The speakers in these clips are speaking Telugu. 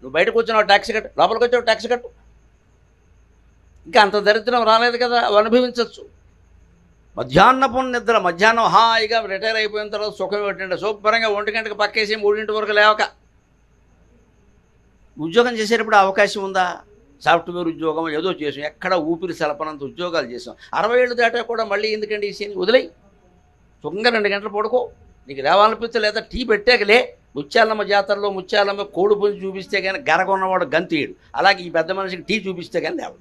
నువ్వు బయటకు వచ్చినావు ట్యాక్సీ కట్టు, లోపలికి వచ్చావు ట్యాక్సీ కట్టు. ఇంకా అంత దరిద్రం రాలేదు కదా, అవి అనుభవించవచ్చు. మధ్యాహ్నపు నిద్ర, మధ్యాహ్నం హాయిగా రిటైర్ అయిపోయిన తర్వాత సుఖం ఏంటంటే శుభ్రంగా 1 గంటకు పక్కేసి 3 వరకు లేవక ఉద్యోగం చేసేటప్పుడు అవకాశం ఉందా? సాఫ్ట్వేర్ ఉద్యోగం ఏదో చేసాం, ఎక్కడ ఊపిరి సలపనంత ఉద్యోగాలు చేసాం. 60 ఏళ్ళు దాటా కూడా మళ్ళీ ఎందుకండి ఈ సీన్ వదిలేయి, సుఖంగా 2 గంటలు పడుకో. నీకు లేవాలనిపిస్తే లేదా టీ పెట్టాకలే. ముత్యాలమ్మ జాతరలో ముత్యాలమ్మ కోడి పుంజు చూపిస్తే కానీ గరగొన్నవాడు గంతీయుడు, అలాగే ఈ పెద్ద మనిషికి టీ చూపిస్తే కానీ లేవు.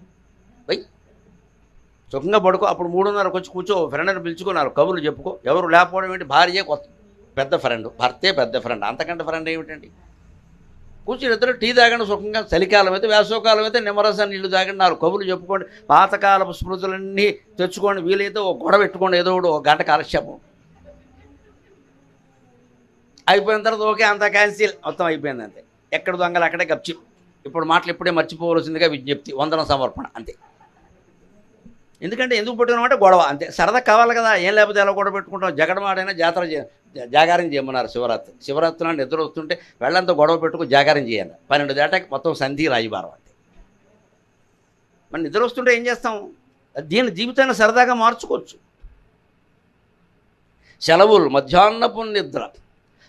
పోయి సుఖంగా పడుకో. అప్పుడు 3:30కి వచ్చి కూర్చో, ఫ్రెండ్ని పిలుచుకున్నారు, కబుర్లు చెప్పుకో. ఎవరు లేకపోవడం ఏంటి? భార్య కొత్త పెద్ద ఫ్రెండ్, భర్తే పెద్ద ఫ్రెండ్, అంతకంటే ఫ్రెండ్ ఏమిటండి? కూర్చుని ఇద్దరు టీ తాగండి సుఖంగా. చలికాలం అయితే, వేసవకాలం అయితే నిమ్మరసం నీళ్లు తాగండి, 4 కబుర్లు చెప్పుకోండి, పాతకాలపు స్మృతులన్నీ తెచ్చుకోండి. వీలైతే ఒక గొడవ పెట్టుకోండి, ఏదో ఒకటి 1 గంట కాలక్షేపం. అయిపోయిన తర్వాత ఓకే అంతా క్యాన్సిల్, మొత్తం అయిపోయింది అంతే. ఎక్కడ దొంగలు అక్కడే గప్చి. ఇప్పుడు మాటలు ఇప్పుడే మర్చిపోవలసిందిగా విజ్ఞప్తి, వందన సమర్పణ అంతే. ఎందుకంటే ఎందుకు పెట్టుకున్నామంటే గొడవ అంతే. సరదా కావాలి కదా, ఏం లేకపోతే ఎలా గొడవ పెట్టుకుంటాం. జగడమాడైనా జాగారం చేయమన్నారు శివరాత్రి నాడు నిద్ర వస్తుంటే వెళ్ళంతా గొడవ పెట్టుకుని జాగారం చేయాలి. 12 దాటాకి మొత్తం సంధి రాజువారం అంతే. మరి నిద్ర వస్తుంటే ఏం చేస్తాం? దీని జీవితాన్ని సరదాగా మార్చుకోవచ్చు. సెలవులు, మధ్యాహ్నపు నిద్ర,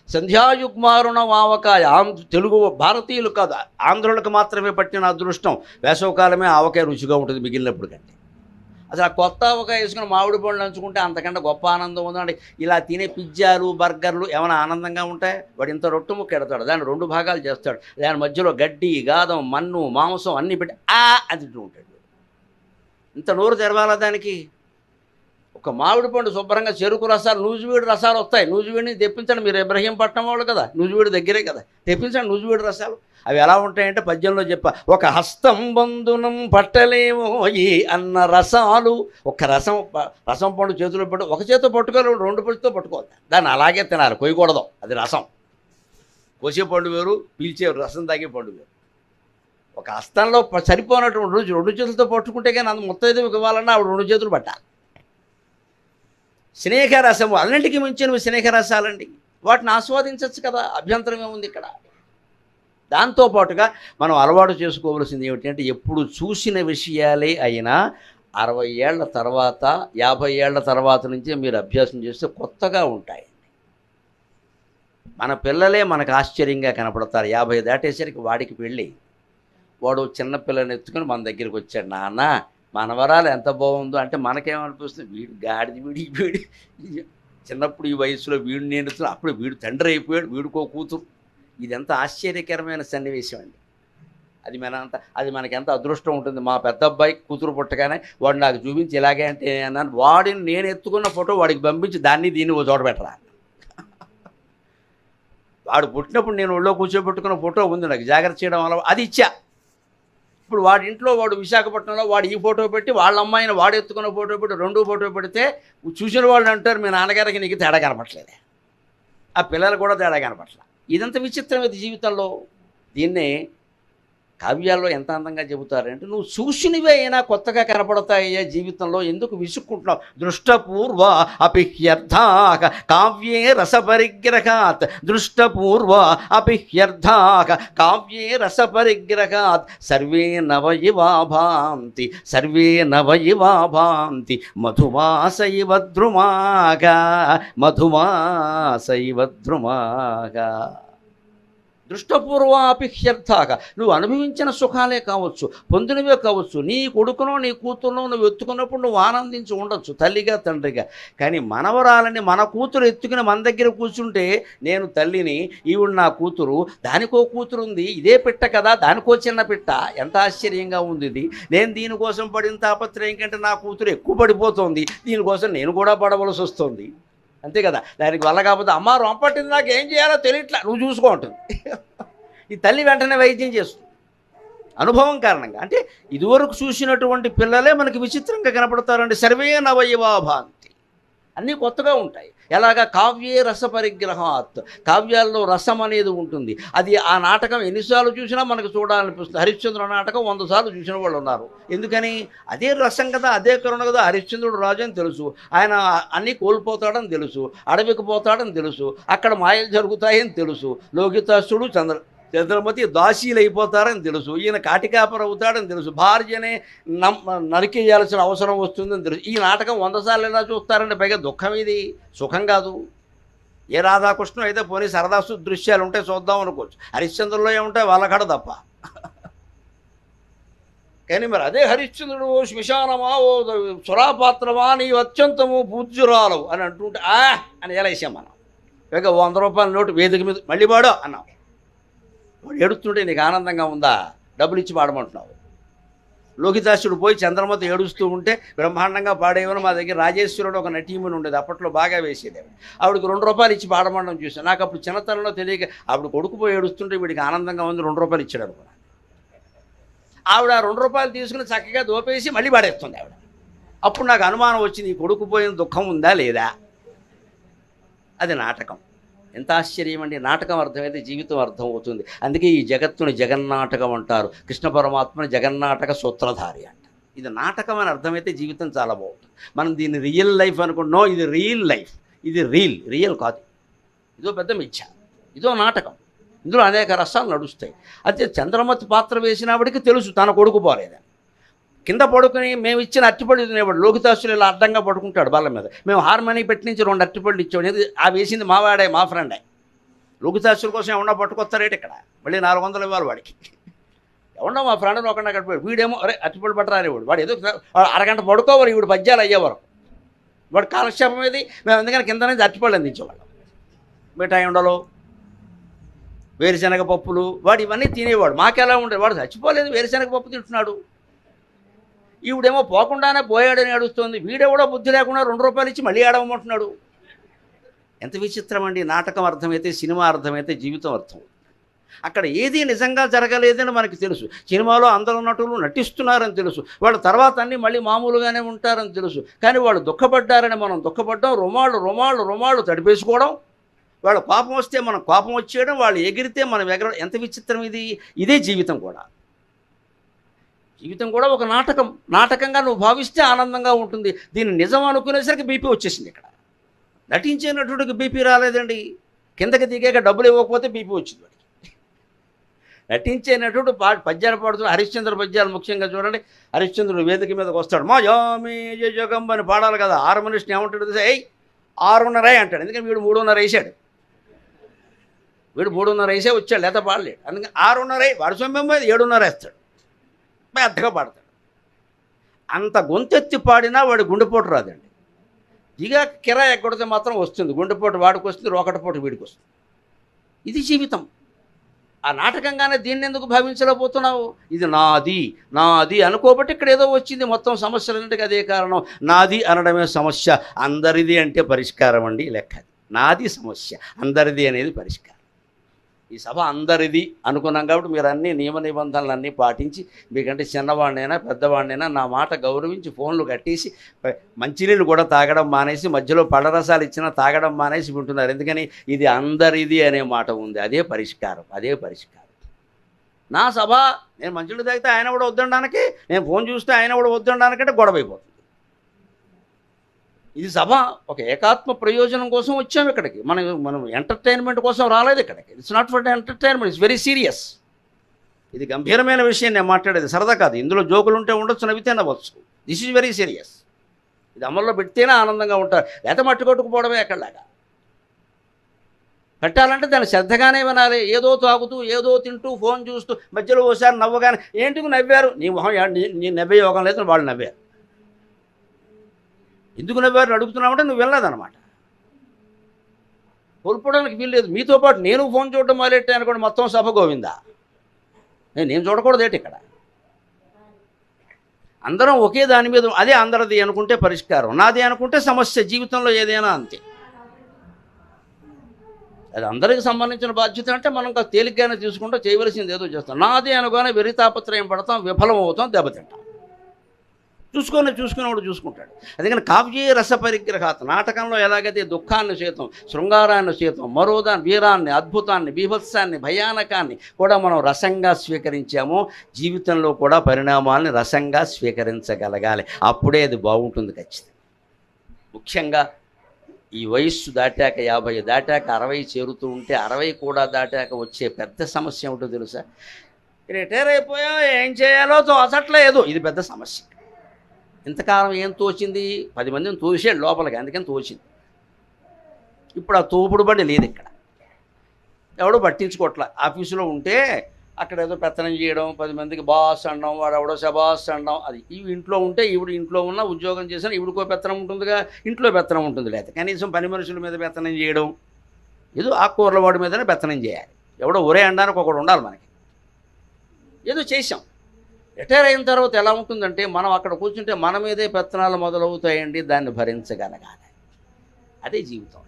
సంధ్యాయుగ్మారుణ వావకాయ. తెలుగు భారతీయులు కాదు, ఆంధ్రులకు మాత్రమే పట్టిన అదృష్టం. వేసవకాలమే ఆవకాయ రుచిగా ఉంటుంది మిగిలినప్పుడు కంటే. అసలు ఆ కొత్త ఆవకాయ వేసుకుని మామిడి పండ్లు నంచుకుంటే అంతకంటే గొప్ప ఆనందం ఉందండి. ఇలా తినే పిజ్జాలు బర్గర్లు ఏమైనా ఆనందంగా ఉంటాయి? వాడు ఇంత రొట్టు ముక్క ఎడతాడు, దాన్ని 2 భాగాలు చేస్తాడు, దాని మధ్యలో గడ్డి గాదం మన్ను మాంసం అన్నీ పెట్టి అని తింటూ ఉంటాడు. ఇంత నోరు తెరవాలా దానికి? ఒక మామిడి పండు శుభ్రంగా చెరుకు రసాలు, నూజివీడు రసాలు వస్తాయి. నూజివీడిని తెప్పించండి, మీరు ఇబ్రహీంపట్నం వాళ్ళు కదా, నూజివీడు దగ్గరే కదా, తెప్పించండి నూజివీడు రసాలు. అవి ఎలా ఉంటాయంటే పద్యంలో చెప్ప, ఒక హస్తం బంధునం పట్టలేమో ఈ అన్న రసాలు. ఒక రసం పండు చేతిలో పెట్టు, ఒక చేతితో పట్టుకోవాలి, 2 చేతితో పట్టుకోవాలి. దాన్ని అలాగే తినాలి, కొయ్యకూడదు. అది రసం. కోసే పండు వేరు, పీల్చే రసం తాగే పండు వేరు. ఒక హస్తంలో సరిపోనటువంటి 2 చేతులతో పట్టుకుంటే కానీ అంత మొత్తం ఇవ్వాలన్నా ఆవిడ 2 చేతులు పట్టాలి. స్నేహరసము, అన్నింటికి మించినవి స్నేహరసాలండి. వాటిని ఆస్వాదించవచ్చు కదా, అభ్యంతరం ఏముంది ఇక్కడ? దాంతోపాటుగా మనం అలవాటు చేసుకోవాల్సింది ఏమిటంటే, ఎప్పుడు చూసిన విషయాలే అయినా 60 ఏళ్ల తర్వాత 50 ఏళ్ల తర్వాత నుంచే మీరు అభ్యాసం చేస్తే కొత్తగా ఉంటాయండి. మన పిల్లలే మనకు ఆశ్చర్యంగా కనపడతారు. 50 దాటేసరికి వాడికి పెళ్ళి, వాడు చిన్నపిల్లని ఎత్తుకుని మన దగ్గరికి వచ్చాడు, నాన్న మనవరాలు ఎంత బాగుందో అంటే మనకేమనిపిస్తుంది, వీడు గాడిది, వీడి చిన్నప్పుడు ఈ వయసులో వీడు నేర్చుకుని అప్పుడు వీడు తండ్రి అయిపోయాడు, వీడికో కూతురు. ఇదెంత ఆశ్చర్యకరమైన సన్నివేశం అండి. అది మనకెంత అదృష్టం ఉంటుంది. మా పెద్ద అబ్బాయి కూతురు పుట్టగానే వాడు నాకు చూపించి ఇలాగే అంటే అన్నాను, వాడిని నేను ఎత్తుకున్న ఫోటో వాడికి పంపించి దీన్ని ఓ చోట పెట్టరా. వాడు పుట్టినప్పుడు నేను ఒళ్ళో కూర్చోబెట్టుకున్న ఫోటో ఉంది, నాకు జాగ్రత్త చేయడం వల్ల అది ఇచ్చా. ఇప్పుడు వాడి ఇంట్లో వాడు విశాఖపట్నంలో వాడు ఈ ఫోటో పెట్టి వాళ్ళ అమ్మాయిని వాడు ఎత్తుకున్న ఫోటో పెట్టి 2 ఫోటో పెడితే చూసిన వాళ్ళు అంటారు, మీ నాన్నగారికి నీకు తేడా కనపట్లేదే, ఆ పిల్లలు కూడా తేడా కనపట్లే. ఇదంత విచిత్రం ఇది జీవితంలో. దీన్నే కావ్యాల్లో ఎంత అందంగా చెబుతారంటే, నువ్వు చూసినవే అయినా కొత్తగా కనపడతాయ్యా జీవితంలో, ఎందుకు విసుక్కుంటున్నావు? దృష్టపూర్వ అపిహ్యర్థాక కావ్యే రసపరిగ్రహాత్, దృష్టపూర్వ అపిహ్యర్థాక కావ్యే రసపరిగ్రహాత్, సర్వే నవయివా భాంతి, సర్వే నవయివా భాంతి, మధుమాసైవ ద్రుమాగా, మధుమాసైవ ద్రుమాగా. దృష్టపూర్వాపిహ్యర్థాక, నువ్వు అనుభవించిన సుఖాలే కావచ్చు, పొందినవే కావచ్చు. నీ కొడుకునో నీ కూతురునో నువ్వు ఎత్తుకున్నప్పుడు నువ్వు ఆనందించి ఉండొచ్చు తల్లిగా తండ్రిగా. కానీ మనవరాలని మన కూతురు ఎత్తుకుని మన దగ్గర కూర్చుంటే, నేను తల్లిని, ఈవిడ నా కూతురు, దానికో కూతురు ఉంది, ఇదే పిట్ట కదా, దానికో చిన్న పిట్ట, ఎంత ఆశ్చర్యంగా ఉంది ఇది. నేను దీనికోసం పడిన తాపత్రయం కంటే నా కూతురు ఎక్కువ పడిపోతుంది, దీనికోసం నేను కూడా పడవలసి వస్తుంది. అంతే కదా. దానికి వల్ల కాకపోతే అమ్మ రొంపట్టింది, నాకు ఏం చేయాలో తెలియట్లా, నువ్వు చూసుకో ఉంటుంది. ఈ తల్లి వెంటనే వైద్యం చేస్తుంది అనుభవం కారణంగా. అంటే ఇదివరకు చూసినటువంటి పిల్లలే మనకి విచిత్రంగా కనపడతారండి. సర్వే నవయవా భాంతి, అన్నీ కొత్తగా ఉంటాయి. ఎలాగా? కావ్యే రసపరిగ్రహాత్, కావ్యాల్లో రసం అనేది ఉంటుంది. అది ఆ నాటకం ఎన్నిసార్లు చూసినా మనకు చూడాలనిపిస్తుంది. హరిశ్చంద్ర నాటకం 100 సార్లు చూసిన వాళ్ళు ఉన్నారు. ఎందుకని? అదే రసం కదా, అదే కరుణ కదా. హరిశ్చంద్రుడు రాజు అని తెలుసు, ఆయన అన్నీ కోల్పోతాడని తెలుసు, అడవికి పోతాడని తెలుసు, అక్కడ మాయలు జరుగుతాయని తెలుసు. లోకితాసుడు చంద్రమతి దాసీలు అయిపోతారని తెలుసు, ఈయన కాటికాపర అవుతాడని తెలుసు, భార్యనే నరికేయాల్సిన అవసరం వస్తుందని తెలుసు. ఈ నాటకం 100 సార్లు ఎలా చూస్తారంటే పైగా దుఃఖం ఇది, సుఖం కాదు. ఏ రాధాకృష్ణ అయితే పోనీ సరదా దృశ్యాలు ఉంటే చూద్దాం అనుకోవచ్చు, హరిశ్చంద్రులో ఏముంటాయి వాళ్ళకడ తప్ప. కానీ మరి అదే హరిశ్చంద్రుడు శ్మశానమా ఓ సురాపాత్రమా నీ అత్యంతము పూజ్యురాలు అని అంటుంటే అని ఎలా వేసాం మనం. పైగా 100 రూపాయల నోటు వేదిక మీద మళ్ళీ పాడో అన్నాం. వాడు ఏడుస్తుంటే నీకు ఆనందంగా ఉందా? డబ్బులు ఇచ్చి పాడమంటున్నావు. లోకితాసుడు పోయి చంద్రమతి ఏడుస్తూ ఉంటే బ్రహ్మాండంగా పాడేవని మా దగ్గర రాజేశ్వరుడు ఒక నటీమని ఉండేది, అప్పట్లో బాగా వేసేది. ఆవిడకి 2 రూపాయలు ఇచ్చి పాడమండం చూసాను. నాకు అప్పుడు చిన్నతనంలో తెలియక ఆవిడ కొడుకు పోయి ఏడుస్తుంటే వీడికి ఆనందంగా ఉంది, 2 రూపాయలు ఇచ్చాడు అనుకున్నాను. ఆవిడ 2 రూపాయలు తీసుకుని చక్కగా దోపేసి మళ్ళీ పాడేస్తుంది ఆవిడ. అప్పుడు నాకు అనుమానం వచ్చింది, ఈ కొడుకు పోయిన దుఃఖం ఉందా లేదా. అది నాటకం. ఎంత ఆశ్చర్యం అండి. నాటకం అర్థమైతే జీవితం అర్థం అవుతుంది. అందుకే ఈ జగత్తుని జగన్నాటకం అంటారు, కృష్ణ పరమాత్మని జగన్నాటక సూత్రధారి అంటారు. ఇది నాటకం అని అర్థమైతే జీవితం చాలా బాగుంటుంది. మనం దీన్ని రియల్ లైఫ్ అనుకుంటున్నాం, ఇది రియల్ లైఫ్, ఇది రియల్ కాదు. ఇదో పెద్ద మిథ్య, ఇదో నాటకం. ఇందులో అనేక రసాలు నడుస్తాయి. అయితే చంద్రమతి పాత్ర వేసినప్పటికీ తెలుసు తన కొడుకు పోలేదని. కింద పడుకుని మేము ఇచ్చిన అట్టిపళ్ళు తినేవాడు. లోకితాసులు ఇలా అడ్డంగా పడుకుంటాడు బల్ల మీద. మేము హార్మనీ పెట్టి నుంచి 2 అట్టిపళ్ళు ఇచ్చాడు. ఆ వేసింది మావాడే, మా ఫ్రెండే. లోకితాసుల కోసం ఏమన్నా పట్టుకొస్తారేట ఇక్కడ, మళ్ళీ 400 ఇవ్వాలి వాడికి. ఎవడో మా ఫ్రెండ్ని ఒకటి అక్కడ పోయాడు, వీడేమో అరే అట్టిపళ్ళు పట్టరానివాడు. వాడు ఏదో అరగంట పడుకోవాలి, వీడు పద్యాలు అయ్యేవారు. వాడు కాలక్షేపం ఏది. మేము అందుకని కింద నుంచి అట్టిపళ్ళు అందించేవాళ్ళం. మిఠాయి ఉండలో, వేరుశనగ పప్పులు, వాడు ఇవన్నీ తినేవాడు. మాకెలా ఉండేది, వాడు చచ్చిపోలేదు, వేరుశనగ పప్పు తింటున్నాడు. ఈవిడేమో పోకుండానే పోయాడని అడుగుతుంది. వీడెవడో బుద్ధి లేకుండా 2 రూపాయలు ఇచ్చి మళ్ళీ ఆడమంటున్నాడు. ఎంత విచిత్రం అండి. నాటకం అర్థమైతే, సినిమా అర్థమైతే జీవితం అర్థం. అక్కడ ఏది నిజంగా జరగలేదని మనకు తెలుసు. సినిమాలో అందరూ నటులు నటిస్తున్నారని తెలుసు. వాళ్ళ తర్వాత అన్నీ మళ్ళీ మామూలుగానే ఉంటారని తెలుసు. కానీ వాళ్ళు దుఃఖపడ్డారని మనం దుఃఖపడ్డాం. రుమాళ్ళు తడిపేసుకోవడం. వాళ్ళ కోపం వస్తే మనం కోపం వచ్చేయడం, వాళ్ళు ఎగిరితే మనం ఎగరడం. ఎంత విచిత్రం ఇది. ఇదే జీవితం కూడా. జీవితం కూడా ఒక నాటకం. నాటకంగా నువ్వు భావిస్తే ఆనందంగా ఉంటుంది. దీన్ని నిజం అనుకునేసరికి బీపీ వచ్చేసింది. ఇక్కడ నటించే నటుడికి బీపీ రాలేదండి. కిందకి దిగాక డబ్బులు ఇవ్వకపోతే బీపీ వచ్చింది వాడికి. నటించే నటుడు పద్యాలు పాడుతున్న హరిశ్చంద్ర పద్యాలు ముఖ్యంగా చూడండి. హరిశ్చంద్రుడు వేదిక మీదకి వస్తాడు, మా జామి జగం అని పాడాలి కదా. 6 మనిషిని ఏమంటాడు, 6:30 అంటాడు. ఎందుకంటే వీడు 3:30 వేసాడు. వీడు 3:30 వేసే వచ్చాడు, లేత పాడలేడు. అందుకని 6:30 వాడు సొమ్మె 7:30 వేస్తాడు, పెద్దగా పాడతాడు. అంత గొంతెత్తి పాడినా వాడి గుండెపోటు రాదండి. దిగాక కిరాయి ఎక్కడితే మాత్రం వస్తుంది. గుండెపోటు వాడికి వస్తుంది, రోకటపోటు వీడికి వస్తుంది. ఇది జీవితం. ఆ నాటకంగానే దీన్ని ఎందుకు భావించలేకపోతున్నావు? ఇది నాది అనుకోబట్టి ఇక్కడ ఏదో వచ్చింది. మొత్తం సమస్యలన్నింటికి అదే కారణం. నాది అనడమే సమస్య, అందరిది అంటే పరిష్కారం అండి లెక్క. నాది సమస్య, అందరిది అనేది పరిష్కారం. ఈ సభ అందరిది అనుకున్నాం కాబట్టి మీరు అన్ని నియమ నిబంధనలన్నీ పాటించి, మీకంటే చిన్నవాడినైనా పెద్దవాడినైనా నా మాట గౌరవించి ఫోన్లు కట్టేసి మంచినీళ్ళు కూడా తాగడం మానేసి, మధ్యలో పళ్ళరసాలు ఇచ్చినా తాగడం మానేసి వింటున్నారు. ఎందుకని ఇది అందరిది అనే మాట ఉంది. అదే పరిష్కారం. నా సభ, నేను మంచినీళ్ళు తాగితే ఆయన కూడా వద్దనడానికి, నేను ఫోన్ చూస్తే ఆయన కూడా వద్దనడానికంటే గొడవ అయిపోతుంది. ఇది సభ ఒక ఏకాత్మ ప్రయోజనం కోసం వచ్చాము ఇక్కడికి. మనం ఎంటర్టైన్మెంట్ కోసం రాలేదు ఇక్కడికి. It's not for entertainment, it's very serious. ఇది గంభీరమైన విషయం నేను మాట్లాడేది, సరదా కాదు. ఇందులో జోకులు ఉంటే ఉండొచ్చు, నవ్వితే నవ్వచ్చు. This is very serious. ఇది అమల్లో పెడితేనే ఆనందంగా ఉంటారు, లేకపోతే మట్టి కొట్టుకుపోవడమే ఎక్కడలాగా. పెట్టాలంటే దాన్ని శ్రద్ధగానే వినాలి. ఏదో తాగుతూ ఏదో తింటూ ఫోన్ చూస్తూ మధ్యలో ఓసారి నవ్వగానే ఏంటికి నవ్వారు, నీ మొహం నీ నవ్వే యోగం లేదు, వాళ్ళు నవ్వారు. ఎందుకు నవ్వారు అడుగుతున్నామంటే నువ్వు వెళ్ళలేదన్నమాట. కోల్పోవడానికి వీల్లేదు. మీతో పాటు నేను ఫోన్ చూడడం మొదలెట్టాను అనుకోండి, మొత్తం సభ గోవిందా. నేను చూడకూడదు ఏంటి ఇక్కడ. అందరం ఒకే దాని మీద, అదే అందరిది అనుకుంటే పరిష్కారం, నాది అనుకుంటే సమస్య. జీవితంలో ఏదైనా అంతే. అది అందరికి సంబంధించిన బాధ్యత అంటే మనం తేలిగ్గానే తీసుకుంటూ చేయవలసింది ఏదో చేస్తాం. నాది అనుకోని వెర్రి తాపత్రయం పడతాం, విఫలం అవుతాం, దెబ్బతింటాం. చూసుకునేవాడు చూసుకుంటాడు. అందుకని కావ్యే రస పరిగ్రహాత్. నాటకంలో ఎలాగైతే దుఃఖాన్ని సైతం, శృంగారాన్ని సైతం, మరోదాన్ని, వీరాన్ని, అద్భుతాన్ని, బీభత్సాన్ని, భయానకాన్ని కూడా మనం రసంగా స్వీకరించామో, జీవితంలో కూడా పరిణామాలని రసంగా స్వీకరించగలగాలి. అప్పుడే అది బాగుంటుంది ఖచ్చితంగా. ముఖ్యంగా ఈ వయస్సు దాటాక 50 దాటాక 60 చేరుతూ ఉంటే 60 కూడా దాటాక వచ్చే పెద్ద సమస్య ఏమిటో తెలుసా? రిటైర్ అయిపోయాం, ఏం చేయాలో తోచట్లేదు. ఇది పెద్ద సమస్య. ఇంతకాలం ఏం తోచింది? 10 మందిని తోసాడు లోపలికి, అందుకని తోచింది. ఇప్పుడు ఆ తోపుడు బండి లేదు ఇక్కడ, ఎవడో పట్టించుకోవట్లా. ఆఫీసులో ఉంటే అక్కడ ఏదో పెత్తనం చేయడం, 10 మందికి బాస్ అనడం, వాడు ఎవడో శబాస్ అనడం. అది ఇవి ఇంట్లో ఉంటే ఈవిడ ఇంట్లో ఉన్న ఉద్యోగం చేసిన ఈవిడికో పెత్తనం ఉంటుందిగా, ఇంట్లో పెత్తనం ఉంటుంది. లేకపోతే కనీసం పని మనుషుల మీద పెత్తనం చేయడం, ఏదో ఆకుకూరల వాడి మీదనే పెత్తనం చేయాలి. ఎవడో ఒరే అనడానికి ఒకడు ఉండాలి మనకి. ఏదో చేసాం. రిటైర్ అయిన తర్వాత ఎలా ఉంటుందంటే, మనం అక్కడ కూర్చుంటే మన మీదే పెత్తనాలు మొదలవుతాయండి. దాన్ని భరించగలగాలి. అదే జీవితం.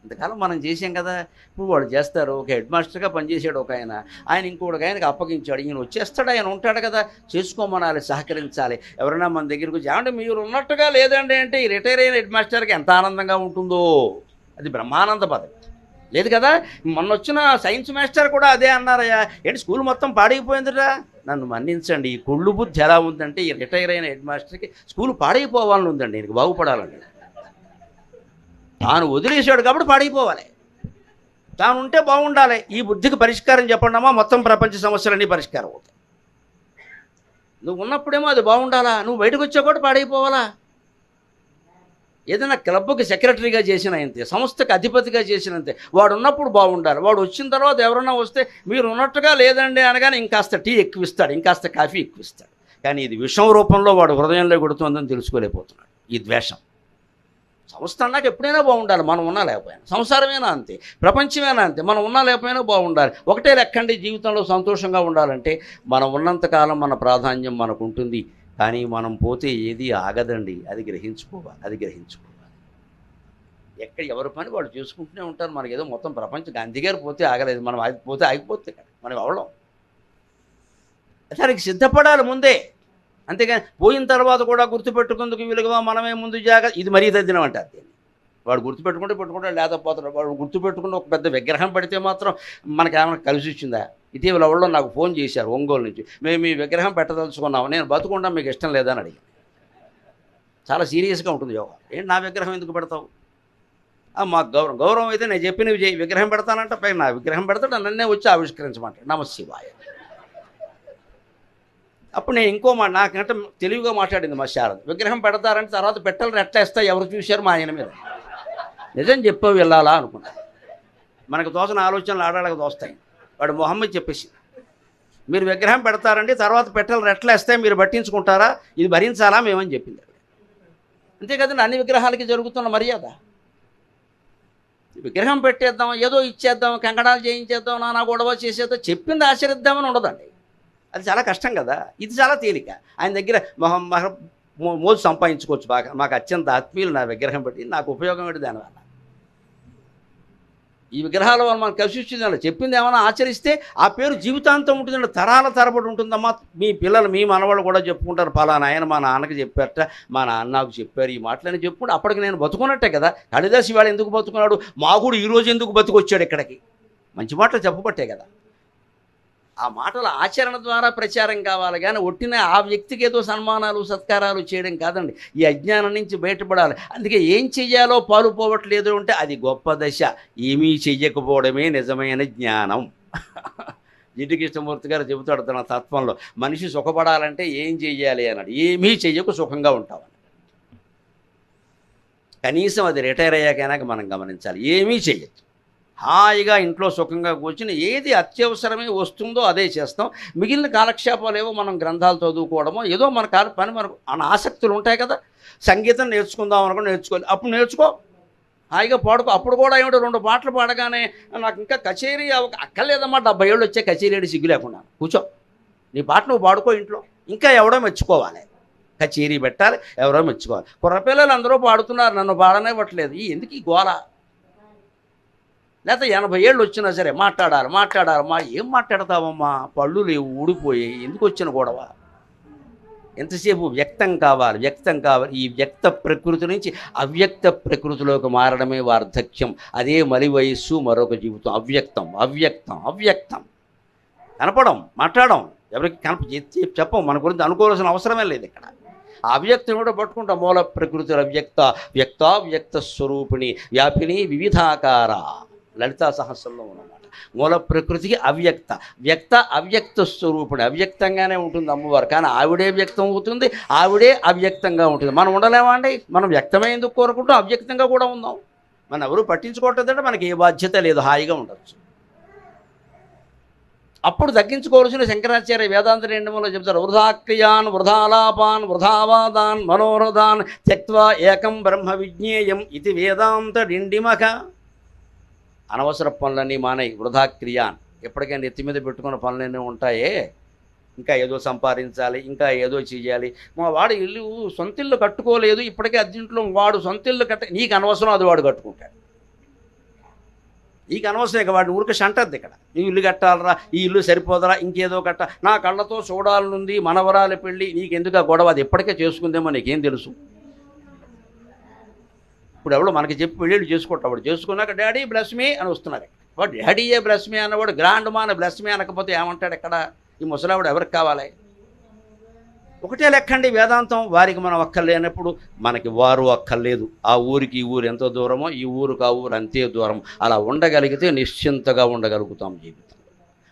ఇంతకాలం మనం చేసాం కదా. ఇప్పుడు వాళ్ళు చేస్తారు. ఒక హెడ్ మాస్టర్గా పనిచేసాడు ఒక ఆయన, ఆయన ఇంకొకటి ఆయనకి అప్పగించాడు. ఈయన వచ్చేస్తాడు, ఆయన ఉంటాడు కదా, చేసుకోమనాలి, సహకరించాలి. ఎవరైనా మన దగ్గరికి వచ్చి ఏమంటే మీరు ఉన్నట్టుగా లేదండి అంటే, ఈ రిటైర్ అయిన హెడ్ మాస్టర్కి ఎంత ఆనందంగా ఉంటుందో. అది బ్రహ్మానంద పదవి లేదు కదా. మొన్న వచ్చిన సైన్స్ మాస్టర్ కూడా అదే అన్నారయ్యా, ఏంటి స్కూల్ మొత్తం పాడైపోయిందిరా. నన్ను మన్నించండి, ఈ కుళ్ళు బుద్ధి ఎలా ఉందంటే, ఈ రిటైర్ అయిన హెడ్ మాస్టర్కి స్కూల్ పాడైపోవాలని ఉందండి, ఈయనకి బాగుపడాలండి. తాను వదిలేసాడు కాబట్టి పాడైపోవాలి, తాను ఉంటే బాగుండాలి. ఈ బుద్ధికి పరిష్కారం చెప్పండమ్మా, మొత్తం ప్రపంచ సమస్యలన్నీ పరిష్కారం అవుతాయి. నువ్వు ఉన్నప్పుడేమో అది బాగుండాలా, నువ్వు బయటకు వచ్చా కూడా పాడైపోవాలా. ఏదైనా క్లబ్కి సెక్రటరీగా చేసిన అంతే, సంస్థకు అధిపతిగా చేసినంతే. వాడు ఉన్నప్పుడు బాగుండాలి. వాడు వచ్చిన తర్వాత ఎవరన్నా వస్తే మీరు ఉన్నట్టుగా లేదండి అనగానే ఇంకాస్త టీ ఎక్కువిస్తాడు, ఇంకాస్త కాఫీ ఎక్కువిస్తాడు. కానీ ఇది విషం రూపంలో వాడు హృదయంలో కొడుతుందని తెలుసుకోలేకపోతున్నాడు. ఈ ద్వేషం. సంస్థ అన్నాక ఎప్పుడైనా బాగుండాలి, మనం ఉన్నా లేకపోయినా. సంసారమేనా అంతే, ప్రపంచమేనా అంతే, మనం ఉన్నా లేకపోయినా బాగుండాలి. ఒకటే లెక్కండి, జీవితంలో సంతోషంగా ఉండాలంటే మనం ఉన్నంతకాలం మన ప్రాధాన్యం మనకు ఉంటుంది. కానీ మనం పోతే ఏది ఆగదండి, అది గ్రహించుకోవాలి. ఎక్కడ ఎవరి పని వాళ్ళు చేసుకుంటూనే ఉంటారు. మనకి ఏదో మొత్తం ప్రపంచం గాంధీ గారు పోతే ఆగలేదు, మనం పోతే ఆగిపోతే కదా, మనం అవడం. దానికి సిద్ధపడాలి ముందే. అంతేగాని పోయిన తర్వాత కూడా గుర్తుపెట్టుకుందుకు వీలుగా మనమే ముందు జాగ్రత్త. ఇది మరీ తద్దినం అంటారు దీన్ని. వాడు పెట్టుకుంటే లేకపోతాడు. వాడు గుర్తుపెట్టుకుంటే ఒక పెద్ద విగ్రహం పెడితే మాత్రం మనకేమైనా కలిసి వచ్చిందా? ఇటీవల ఎవరో నాకు ఫోన్ చేశారు ఒంగోలు నుంచి, మేము ఈ విగ్రహం పెట్టదలుచుకున్నాము, నేను బతుకుంటా, మీకు ఇష్టం లేదా అని అడిగాను. చాలా సీరియస్గా ఉంటుంది యోగా. ఏంటి నా విగ్రహం ఎందుకు పెడతావు? మాకు గౌరవం అయితే నేను చెప్పినవి చేయి. విగ్రహం పెడతానంటే పైన నా విగ్రహం పెడతాడు, నన్నే వచ్చి ఆవిష్కరించమంటాడు. నమశివాయ. అప్పుడు నేను ఇంకో నాకంటే తెలివిగా మాట్లాడింది మా శారద. విగ్రహం పెడతారంటే తర్వాత పెట్టాలని ఎట్లా ఇస్తాయి, ఎవరు చూశారు మా ఆయన మీద. నిజం చెప్పావు వెళ్ళాలా అనుకున్నా. మనకు తోచిన ఆలోచనలు ఆడాళ్ళకి దోస్తాయి. వాడు మొహమ్మద్ చెప్పేసి, మీరు విగ్రహం పెడతారండి తర్వాత పెట్టాలని ఎట్లా ఇస్తాయి, మీరు పట్టించుకుంటారా, ఇది భరించాలా మేమని చెప్పింది. అంతే కదండి అన్ని విగ్రహాలకి జరుగుతున్న మర్యాద. విగ్రహం పెట్టేద్దాం, ఏదో ఇచ్చేద్దాం, కంకణాలు చేయించేద్దాం, నానా గొడవ చేసేద్దాం, చెప్పింది ఆచరిద్దామని ఉండదండి. అది చాలా కష్టం కదా. ఇది చాలా తేలిక. ఆయన దగ్గర మోజు సంపాదించుకోవచ్చు బాగా. మాకు అత్యంత ఆత్మీయులు నా విగ్రహం పెట్టి, నాకు ఉపయోగం ఏంటి దానివల్ల. ఈ విగ్రహాల వల్ల మనకు కలిసి వచ్చిందండి. చెప్పింది ఏమైనా ఆచరిస్తే ఆ పేరు జీవితాంతం ఉంటుందండి, తరాల తరబడి ఉంటుందమ్మా. మీ పిల్లలు, మీ మనవాళ్ళు కూడా చెప్పుకుంటారు, పలానా ఆయన మా నాన్నకి చెప్పారట, మా నాన్న నాకు చెప్పారు, ఈ మాటలని చెప్పుకుంటే అప్పటికి నేను బతుకున్నట్టే కదా. కాళిదాసు ఇవాళ ఎందుకు బతుకున్నాడు, మాగుడు ఈరోజు ఎందుకు బతుకొచ్చాడు ఇక్కడికి, మంచి మాటలు చెప్పబట్టే కదా. ఆ మాటల ఆచరణ ద్వారా ప్రచారం కావాలి కానీ ఒట్టిన ఆ వ్యక్తికి ఏదో సన్మానాలు సత్కారాలు చేయడం కాదండి. ఈ అజ్ఞానం నుంచి బయటపడాలి. అందుకే ఏం చెయ్యాలో పాలుపోవట్లేదు అంటే అది గొప్ప దశ. ఏమీ చెయ్యకపోవడమే నిజమైన జ్ఞానం. జిడ్డు కృష్ణమూర్తి గారు చెబుతాడు తన తత్వంలో, మనిషి సుఖపడాలంటే ఏం చెయ్యాలి అన్నాడు. ఏమీ చెయ్యకు సుఖంగా ఉంటామని. కనీసం అది రిటైర్ అయ్యాకైనా మనం గమనించాలి. ఏమీ చెయ్యొచ్చు, హాయిగా ఇంట్లో సుఖంగా కూర్చుని ఏది అత్యవసరమే వస్తుందో అదే చేస్తాం. మిగిలిన కాలక్షేపాలు ఏవో మనం గ్రంథాలు చదువుకోవడమో ఏదో మన పని మనకు అన్న ఆసక్తులు ఉంటాయి కదా. సంగీతం నేర్చుకుందాం అనుకుని నేర్చుకోవాలి, అప్పుడు నేర్చుకో, హాయిగా పాడుకో. అప్పుడు కూడా ఏమిటో 2 పాటలు పాడగానే నాకు ఇంకా కచేరీ అక్కర్లేదమ్మా, 70 ఏళ్ళు వచ్చే కచేరీ సిగ్గు లేకుండా కూర్చో, నీ పాట నువ్వు పాడుకో ఇంట్లో. ఇంకా ఎవడో మెచ్చుకోవాలి, కచేరీ పెట్టాలి, ఎవరో మెచ్చుకోవాలి. కుర్రపిల్లలు అందరూ పాడుతున్నారు, నన్ను పాడనివ్వట్లేదు. ఎందుకు ఈ గోల? లేకపోతే 80 ఏళ్ళు వచ్చినా సరే మాట్లాడాలి. ఏం మాట్లాడతావమ్మా, పళ్ళు లేవు, ఊడిపోయి, ఎందుకు వచ్చిన గొడవ? ఎంతసేపు వ్యక్తం కావాలి. ఈ వ్యక్త ప్రకృతి నుంచి అవ్యక్త ప్రకృతిలోకి మారడమే వార్ధక్యం. అదే మలి వయస్సు, మరొక జీవితం. అవ్యక్తం కనపడం, మాట్లాడడం, ఎవరికి చెప్పం. మన గురించి అనుకోవాల్సిన అవసరమే లేదు ఇక్కడ. అవ్యక్తం కూడా పట్టుకుంటాం. మూల ప్రకృతి అవ్యక్త వ్యక్తావ్యక్త స్వరూపిణి వ్యాపిని వివిధాకార లలితా సహస్రంలో ఉన్నమాట. మూల ప్రకృతికి అవ్యక్త వ్యక్త అవ్యక్త స్వరూపిణి, అవ్యక్తంగానే ఉంటుంది అమ్మవారు, కానీ ఆవిడే వ్యక్తం అవుతుంది, ఆవిడే అవ్యక్తంగా ఉంటుంది. మనం ఉండలేమా అండి? మనం వ్యక్తమే ఎందుకు కోరుకుంటాం, అవ్యక్తంగా కూడా ఉందాం. మనం ఎవరు పట్టించుకోవట్లేదంటే మనకి ఏ బాధ్యత లేదు, హాయిగా ఉండొచ్చు. అప్పుడు తగ్గించుకోవాల్సిన శంకరాచార్య వేదాంత రెండములో చెప్తారు, వృధాక్రియాన్ వృధాలాపాన్ వృధావాదాన్ మనోరథాన్ త్యక్త్వా ఏకం బ్రహ్మ విజ్ఞేయం ఇది వేదాంత డిండిమక. అనవసర పనులన్నీ మానేయి, వృధాక్రియాన్. ఎప్పటికైనా నెత్తి మీద పెట్టుకున్న పనులన్నీ ఉంటాయే, ఇంకా ఏదో సంపాదించాలి, ఇంకా ఏదో చెయ్యాలి. మా వాడు ఇల్లు సొంత ఇల్లు కట్టుకోలేదు, ఇప్పటికే అర్జెంట్లో వాడు సొంత ఇల్లు నీకు అనవసరం, అది వాడు కట్టుకుంటాడు. నీకు అనవసరం, ఇక వాడిని ఊరికి అంటద్ది. ఇక్కడ నీ ఇల్లు కట్టాలరా, ఈ ఇల్లు సరిపోదరా, ఇంకేదో కట్ట, నా కళ్ళతో చూడాలనుంది మనవరాలి పెళ్ళి, నీకెందుకు ఆ గొడవ, అది ఎప్పటికే చేసుకుందేమో నీకేం తెలుసు. ఇప్పుడు ఎవడో మనకి చెప్పి పెళ్ళిళ్ళు చేసుకుంటాం, వాడు చేసుకున్నాక డాడీ బ్లెస్ మీ అని వస్తున్నారు. వాడు డాడీయే బ్లెస్ మీ అన్నవాడు గ్రాండ్ మా అని బ్లెస్ మీ అనకపోతే ఏమంటాడు? ఎక్కడ ఈ ముసలావిడ ఎవరికి కావాలి? ఒకటే లెక్కండి వేదాంతం. వారికి మనం అక్కర్లేనప్పుడు మనకి వారు అక్కర్లేదు. ఆ ఊరికి ఈ ఊరు ఎంత దూరమో ఈ ఊరికి ఆ ఊరు అంతే దూరం. అలా ఉండగలిగితే నిశ్చింతగా ఉండగలుగుతాం జీవితం.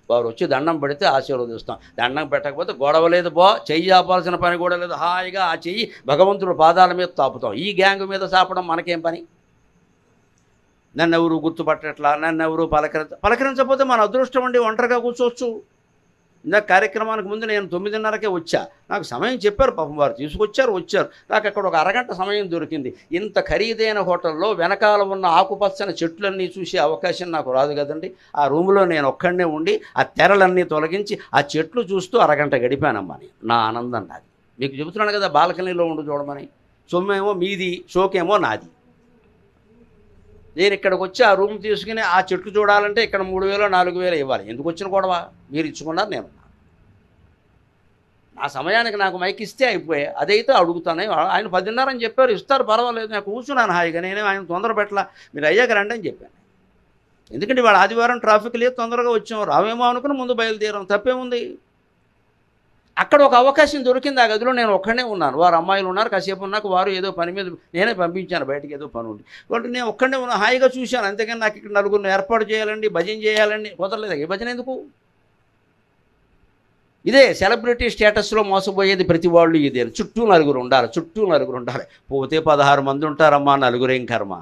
వారు వచ్చి దండం పెడితే ఆశీర్వదిస్తాం, దండం పెట్టకపోతే గొడవ లేదు, చెయ్యి ఆపాల్సిన పని కూడా లేదు, హాయిగా ఆ చెయ్యి భగవంతుడు పాదాల మీద తాపుతాం. ఈ గ్యాంగ్ మీద చాపడం మనకేం పని? నన్ను ఎవరు గుర్తుపట్టట్లా, నన్ను ఎవరు పలకరించకపోతే మన అదృష్టం అండి, ఒంటరిగా కూర్చోవచ్చు. ఇందాక కార్యక్రమానికి ముందు నేను 9:30కే వచ్చా. నాకు సమయం చెప్పారు, పాపం వారు తీసుకొచ్చారు, వచ్చారు. నాకు అక్కడ ఒక అరగంట సమయం దొరికింది. ఇంత ఖరీదైన హోటల్లో వెనకాల ఉన్న ఆకుపచ్చని చెట్లన్నీ చూసే అవకాశం నాకు రాదు కదండి. ఆ రూములో నేను ఒక్కడనే ఉండి ఆ తెరలన్నీ తొలగించి ఆ చెట్లు చూస్తూ అరగంట గడిపానమ్మా. నా ఆనందం నాది. మీకు చెబుతున్నాను కదా, బాల్కనీలో ఉండి చూడమని. సొమ్మేమో మీది, షోకేమో నాది. నేను ఇక్కడికి వచ్చి ఆ రూమ్ తీసుకుని ఆ చెట్లు చూడాలంటే ఇక్కడ 3,000 4,000 ఇవ్వాలి. ఎందుకు వచ్చిన గొడవ? మీరు ఇచ్చుకున్నారు, నేను నా సమయానికి నాకు మైక్ ఇస్తే అయిపోయాయి. అదైతే అడుగుతానే. ఆయన 10:30 అని చెప్పారు, ఇస్తారు పర్వాలేదు. నేను కూర్చున్నాను హాయిగా, నేనే ఆయన తొందర పెట్టలా. మీరు అయ్యాక రండి అని చెప్పాను. ఎందుకంటే వాడు ఆదివారం ట్రాఫిక్ లేదు, తొందరగా వచ్చాం, రావేమో అనుకుని ముందు బయలుదేరాం, తప్పేముంది. అక్కడ ఒక అవకాశం దొరికింది. ఆ గదిలో నేను ఒక్కడనే ఉన్నాను, వారు అమ్మాయిలు ఉన్నారు. కాసేపు ఉన్నాక వారు ఏదో పని మీద, నేనే పంపించాను బయటికి, ఏదో పని ఉంది. వాళ్ళు నేను ఒక్కడనే ఉన్నా, హాయిగా చూశాను. అంతేగాని నాకు ఇక్కడ నలుగురిని ఏర్పాటు చేయాలండి, భజన చేయాలండి కుదరలేదు. ఏ భజన ఎందుకు? ఇదే సెలబ్రిటీ స్టేటస్లో మోసపోయేది ప్రతి వాళ్ళు ఇదే. చుట్టూ నలుగురు ఉండాలి. పోతే 16 మంది ఉంటారమ్మా, నలుగురేం కర్మ.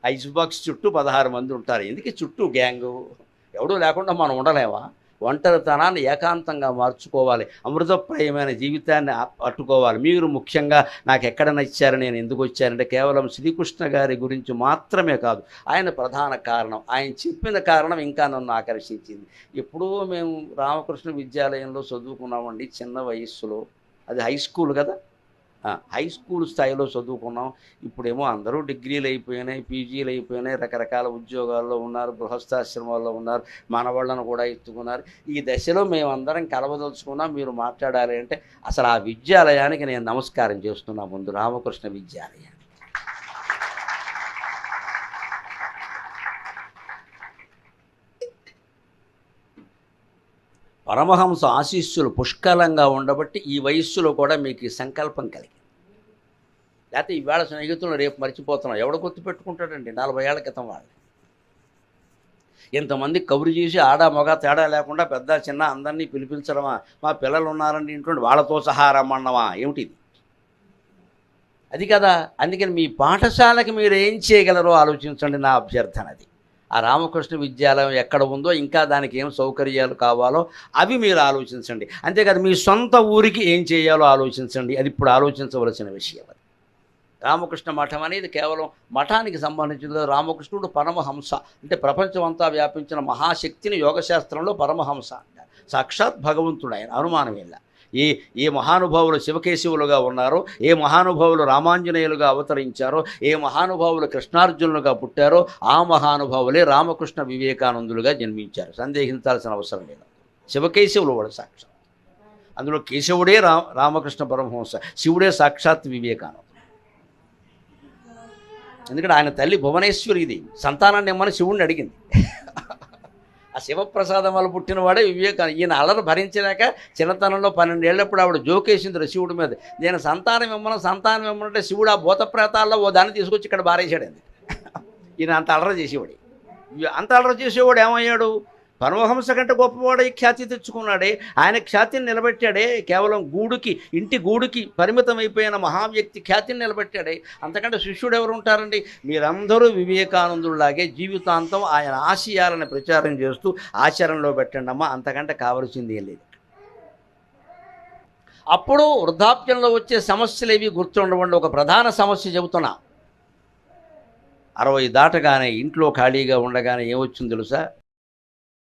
ఐస్ బాక్స్ చుట్టూ 16 మంది ఉంటారు. ఎందుకు చుట్టూ గ్యాంగు? ఎవడూ లేకుండా మనం ఉండలేమా? ఒంటరితనాన్ని ఏకాంతంగా మార్చుకోవాలి, అమృతప్రాయమైన జీవితాన్ని పట్టుకోవాలి. మీరు ముఖ్యంగా నాకు ఎక్కడ నచ్చారు, నేను ఎందుకు వచ్చానంటే కేవలం శ్రీకృష్ణ గారి గురించి మాత్రమే కాదు, ఆయన ప్రధాన కారణం. ఆయన చెప్పిన కారణం ఇంకా నన్ను ఆకర్షించింది. ఎప్పుడూ మేము రామకృష్ణ విద్యాలయంలో చదువుకున్నామండి, చిన్న వయస్సులో. అది హై స్కూల్ కదా, హై స్కూల్ స్థాయిలో చదువుకున్నాం. ఇప్పుడేమో అందరూ డిగ్రీలు అయిపోయినాయి, పీజీలు అయిపోయినాయి, రకరకాల ఉద్యోగాల్లో ఉన్నారు, గృహస్థాశ్రమాల్లో ఉన్నారు, మనవాళ్ళను కూడా ఎత్తుకున్నారు. ఈ దశలో మేమందరం కలవదలుచుకున్నాం. మీరు మాట్లాడాలి అంటే అసలు ఆ విద్యాలయానికి నేను నమస్కారం చేస్తున్నా ముందు, రామకృష్ణ విద్యాలయానికి. పరమహంస ఆశీస్సులు పుష్కలంగా ఉండబట్టి ఈ వయస్సులో కూడా మీకు ఈ సంకల్పం కలిగింది. లేకపోతే ఈవేళ స్నేహితులను రేపు మర్చిపోతున్నాం. ఎవడ గుర్తుపెట్టుకుంటాడండి 40 ఏళ్ల క్రితం వాళ్ళు. ఇంతమంది కబురు చేసి ఆడ మగ తేడా లేకుండా పెద్ద చిన్న అందరినీ పిలిపించడమా? మా పిల్లలు ఉన్నారండి ఇంట్లో, వాళ్ళతో సహా రమ్మన్నమా? ఏమిటిది? అది కదా. అందుకని మీ పాఠశాలకి మీరు ఏం చేయగలరో ఆలోచించండి, నా అభ్యర్థన అది. ఆ రామకృష్ణ విద్యాలయం ఎక్కడ ఉందో, ఇంకా దానికి ఏం సౌకర్యాలు కావాలో అవి మీరు ఆలోచించండి. అంతేకాదు మీ సొంత ఊరికి ఏం చేయాలో ఆలోచించండి. అది ఇప్పుడు ఆలోచించవలసిన విషయం. అది రామకృష్ణ మఠం అనేది కేవలం మఠానికి సంబంధించిన. రామకృష్ణుడు పరమహంస అంటే ప్రపంచం అంతా వ్యాపించిన మహాశక్తిని యోగశాస్త్రంలో పరమహంస అంటారు. సాక్షాత్ భగవంతుడు ఆయన, అనుమానం ಇಲ್ಲ. ఏ మహానుభావులు శివకేశవులుగా ఉన్నారో, ఏ మహానుభావులు రామాంజనేయులుగా అవతరించారో, ఏ మహానుభావులు కృష్ణార్జునులుగా పుట్టారో ఆ మహానుభావులే రామకృష్ణ వివేకానందులుగా జన్మించారు. సందేహించాల్సిన అవసరం లేదు. శివకేశవులు వాడు సాక్షాత్. అందులో కేశవుడే రామకృష్ణ పరమహంస, శివుడే సాక్షాత్ వివేకానందుడు. ఎందుకంటే ఆయన తల్లి భువనేశ్వరి, ఇది సంతానాన్ని ఇమ్మని శివుడిని అడిగింది. ఆ శివప్రసాదం వల్ల పుట్టినవాడే వివేకానంద. ఈయన అల్లరి భరించలేక చిన్నతనంలో 12 ఏళ్ళప్పుడు ఆవిడ జోకేసింది శివుడి మీద, నేను సంతానం ఇమ్మనంటే శివుడు ఆ భూత ప్రేతాల్లో ఓ దాన్ని తీసుకొచ్చి ఇక్కడ బారేశాడండి. ఈయన అంత అల్లరి చేసేవాడు. అంత అల్లరి చేసేవాడు ఏమయ్యాడు? పరమహంస కంటే గొప్పవాడై ఖ్యాతి తెచ్చుకున్నాడే. ఆయన ఖ్యాతిని నిలబెట్టాడే. కేవలం ఇంటి గూడుకి పరిమితం అయిపోయిన మహావ్యక్తి ఖ్యాతిని నిలబెట్టాడే. అంతకంటే శిష్యుడు ఎవరు ఉంటారండి? మీరందరూ వివేకానందులాగే జీవితాంతం ఆయన ఆశయాలను ప్రచారం చేస్తూ ఆచరణలో పెట్టండి అమ్మా, అంతకంటే కావలసింది ఏం లేదు. అప్పుడు వృద్ధాప్యంలో వచ్చే సమస్యలు ఏవి గుర్తుండవండి. ఒక ప్రధాన సమస్య చెబుతున్నా. 60 దాటగానే ఇంట్లో ఖాళీగా ఉండగానే ఏమొచ్చింది తెలుసా?